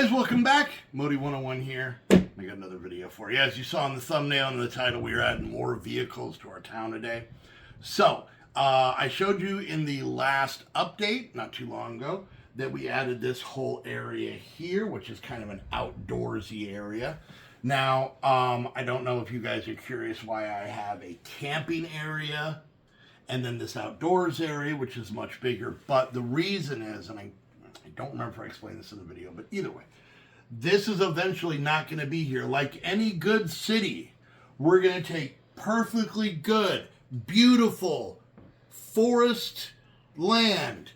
guys, welcome back. Modi 101 here. I got another video for you. As you saw in the thumbnail and the title, we are adding more vehicles to our town today. So, I showed you in the last update, not too long ago, that we added this whole area here, which is kind of an outdoorsy area. Now, I don't know if you guys are curious why I have a camping area and then this outdoors area, which is much bigger. But the reason is, and I don't remember if I explained this in the video, but either way, this is eventually not going to be here. Like any good city, we're going to take perfectly good, beautiful forest land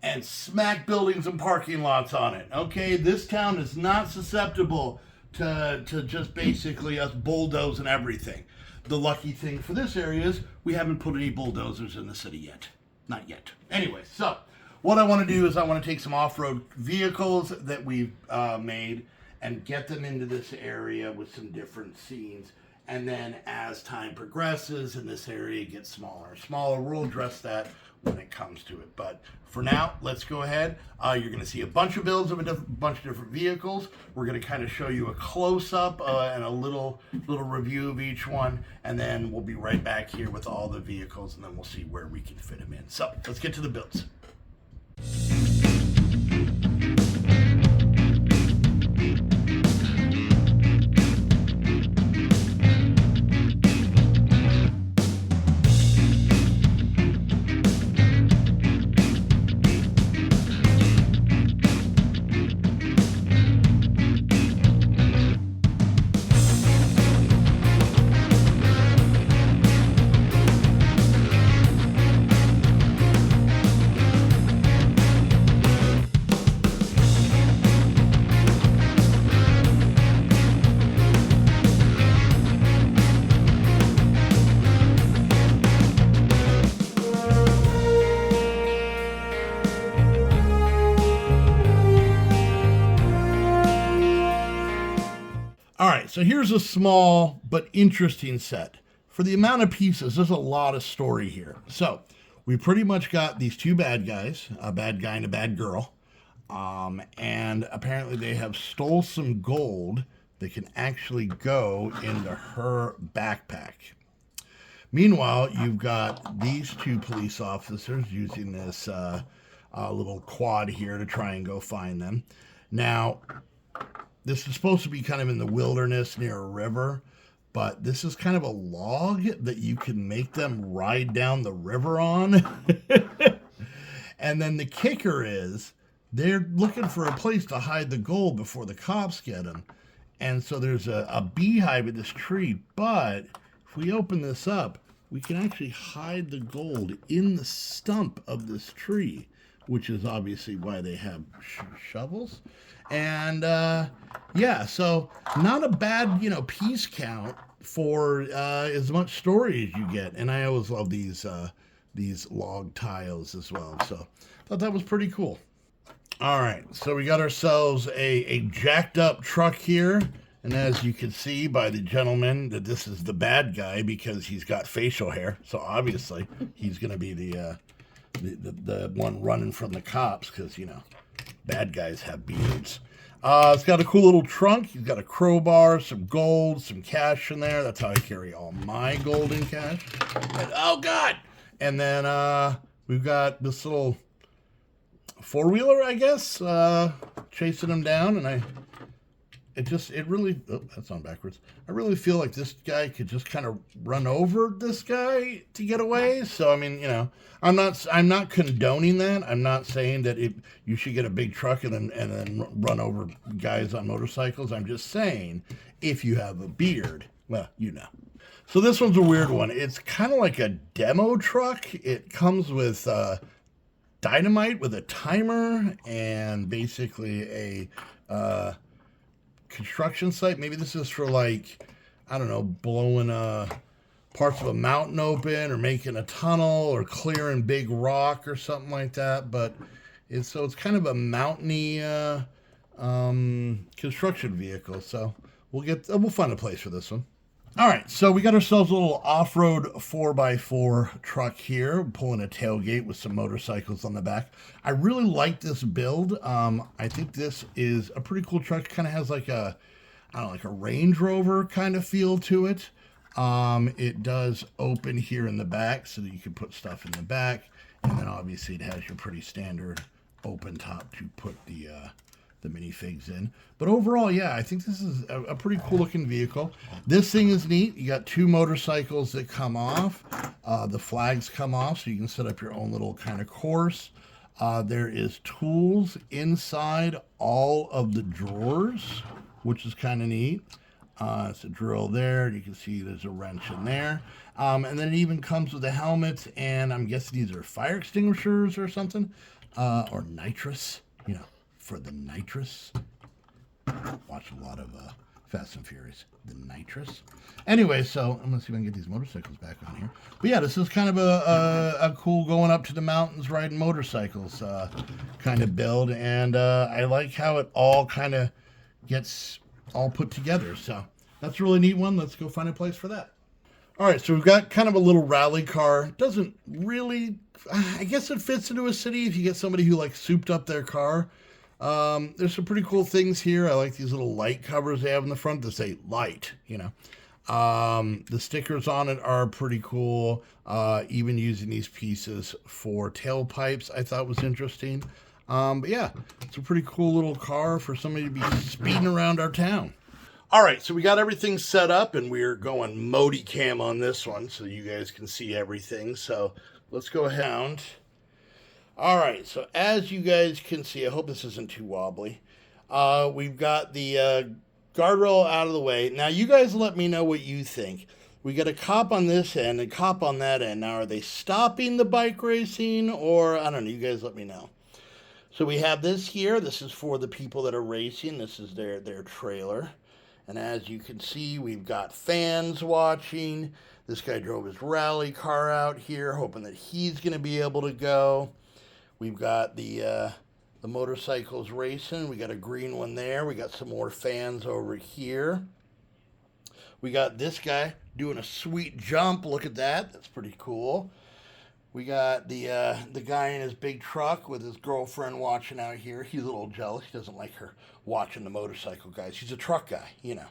and smack buildings and parking lots on it. Okay, this town is not susceptible to just basically us bulldozing everything. The lucky thing for this area is we haven't put any bulldozers in the city yet. Not yet. Anyway, so what I want to do is I want to take some off-road vehicles that we've made and get them into this area with some different scenes. And then as time progresses and this area gets smaller and smaller, we'll address that when it comes to it. But for now, let's go ahead. You're going to see a bunch of builds of a bunch of different vehicles. We're going to kind of show you a close-up and a little review of each one. And then we'll be right back here with all the vehicles, and then we'll see where we can fit them in. So let's get to the builds. All right, so here's a small but interesting set. For the amount of pieces, there's a lot of story here. So we pretty much got these two bad guys, a bad guy and a bad girl. And apparently they have stole some gold that can actually go into her backpack. Meanwhile, you've got these two police officers using this little quad here to try and go find them. Now, this is supposed to be kind of in the wilderness near a river, but this is kind of a log that you can make them ride down the river on. And then the kicker is they're looking for a place to hide the gold before the cops get them. And so there's a beehive in this tree, but if we open this up, we can actually hide the gold in the stump of this tree, which is obviously why they have shovels. And yeah, so not a bad, piece count for as much story as you get. And I always love these log tiles as well. So thought that was pretty cool. All right, so we got ourselves a jacked up truck here. And as you can see by the gentleman that this is the bad guy because he's got facial hair. So obviously he's going to be the one running from the cops because, bad guys have beards. It's got a cool little trunk. He's got a crowbar, some gold, some cash in there. That's how I carry all my gold and cash. And, oh, God! And then we've got this little four-wheeler, I guess, chasing him down. And it really, oh, that's on backwards. I really feel like this guy could just kind of run over this guy to get away. So, I mean, I'm not condoning that. I'm not saying that you should get a big truck and then run over guys on motorcycles. I'm just saying if you have a beard, well, So this one's a weird one. It's kind of like a demo truck. It comes with dynamite with a timer and basically a construction site. Maybe this is for blowing parts of a mountain open or making a tunnel or clearing big rock or something like that. But it's kind of a mountainy construction vehicle. So we'll find a place for this one. All right, so we got ourselves a little off-road 4x4 truck here, pulling a tailgate with some motorcycles on the back. I really like this build. I think this is a pretty cool truck. It kind of has like a, I don't know, like a Range Rover kind of feel to it. It does open here in the back so that you can put stuff in the back. And then obviously it has your pretty standard open top to put the minifigs in. But overall, yeah, I think this is a pretty cool looking vehicle. This thing is neat. You got two motorcycles that come off. The flags come off so you can set up your own little kind of course. There is tools inside all of the drawers, which is kind of neat. It's a drill there. You can see there's a wrench in there. And then it even comes with a helmet, and I'm guessing these are fire extinguishers or something, or nitrous, you know, for the nitrous. Watch a lot of Fast and Furious. The nitrous. Anyway, so I'm gonna see if I can get these motorcycles back on here. But yeah, this is kind of a cool going up to the mountains riding motorcycles kind of build, and I like how it all kind of gets all put together. So that's a really neat one. Let's go find a place for that. All right, so we've got kind of a little rally car. Doesn't really, I guess it fits into a city if you get somebody who like souped up their car. There's some pretty cool things here. I like these little light covers they have in the front that say light, you know. The stickers on it are pretty cool. Even using these pieces for tailpipes I thought was interesting. But yeah, it's a pretty cool little car for somebody to be speeding around our town. All right, so we got everything set up, and we're going Modi cam on this one so you guys can see everything. So let's go ahead. All right, so as you guys can see, I hope this isn't too wobbly. We've got the guardrail out of the way. Now, you guys let me know what you think. We got a cop on this end and a cop on that end. Now, are they stopping the bike racing, or I don't know? You guys let me know. So we have this here. This is for the people that are racing. This is their trailer. And as you can see, we've got fans watching. This guy drove his rally car out here, hoping that he's going to be able to go. We've got the motorcycles racing. We got a green one there. We got some more fans over here. We got this guy doing a sweet jump. Look at that. That's pretty cool. We got the guy in his big truck with his girlfriend watching out here. He's a little jealous. He doesn't like her watching the motorcycle guys. He's a truck guy, you know.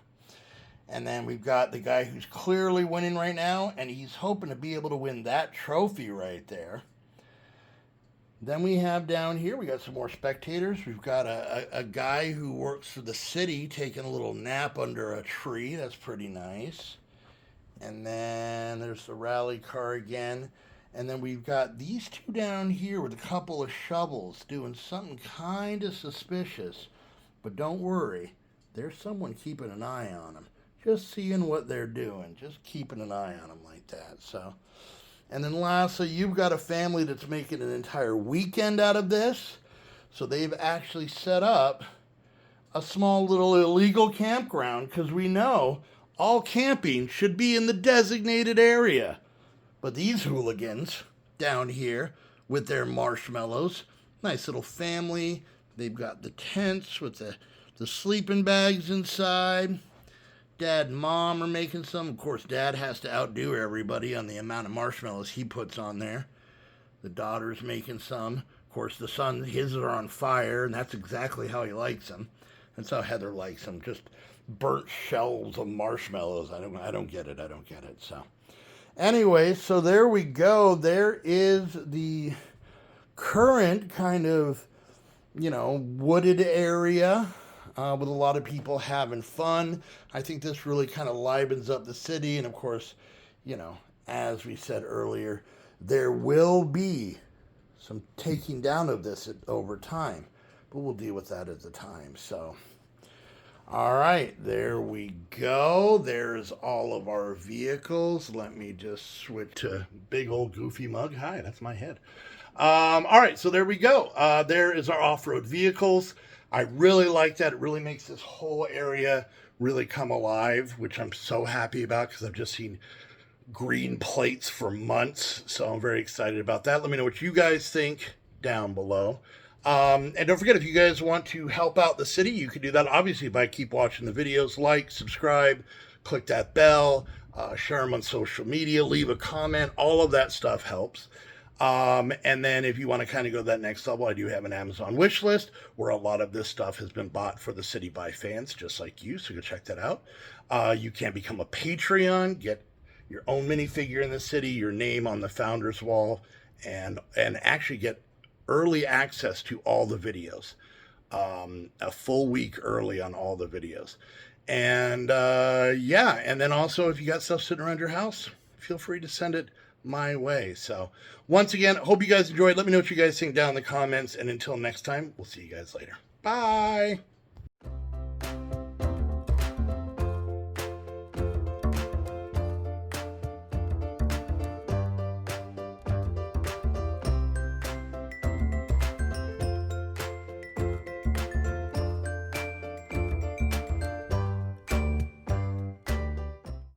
And then we've got the guy who's clearly winning right now, and he's hoping to be able to win that trophy right there. Then we have down here, we got some more spectators. We've got a guy who works for the city taking a little nap under a tree. That's pretty nice. And then there's the rally car again. And then we've got these two down here with a couple of shovels doing something kind of suspicious. But don't worry, there's someone keeping an eye on them. Just seeing what they're doing. Just keeping an eye on them like that. So, and then lastly, you've got a family that's making an entire weekend out of this. So they've actually set up a small little illegal campground, because we know all camping should be in the designated area. But these hooligans down here with their marshmallows, nice little family. They've got the tents with the sleeping bags inside. Dad and Mom are making some. Of course, Dad has to outdo everybody on the amount of marshmallows he puts on there. The daughter's making some. Of course, the son, his are on fire, and that's exactly how he likes them. That's how Heather likes them. Just burnt shells of marshmallows. I don't get it. So anyway, so there we go. There is the current kind of, you know, wooded area with a lot of people having fun. I think this really kind of livens up the city. And of course, you know, as we said earlier, there will be some taking down of this over time, but we'll deal with that at the time. So, all right, there we go. There's all of our vehicles. Let me just switch to big old goofy mug. Hi, that's my head. All right, so there we go. There is our off-road vehicles. I really like that. It really makes this whole area really come alive, which I'm so happy about because I've just seen green plates for months. So I'm very excited about that. Let me know what you guys think down below. And don't forget, if you guys want to help out the city, you can do that obviously by keep watching the videos, like, subscribe, click that bell. share them on social media, leave a comment. All of that stuff helps. And then if you want to kind of go to that next level, I do have an Amazon wish list where a lot of this stuff has been bought for the city by fans just like you. So go check that out. You can become a Patreon, get your own minifigure in the city, your name on the founder's wall, and actually get early access to all the videos, a full week early on all the videos. And yeah, and then also if you got stuff sitting around your house, feel free to send it my way. So once again, hope you guys enjoyed. Let me know what you guys think down in the comments. And until next time, we'll see you guys later. Bye.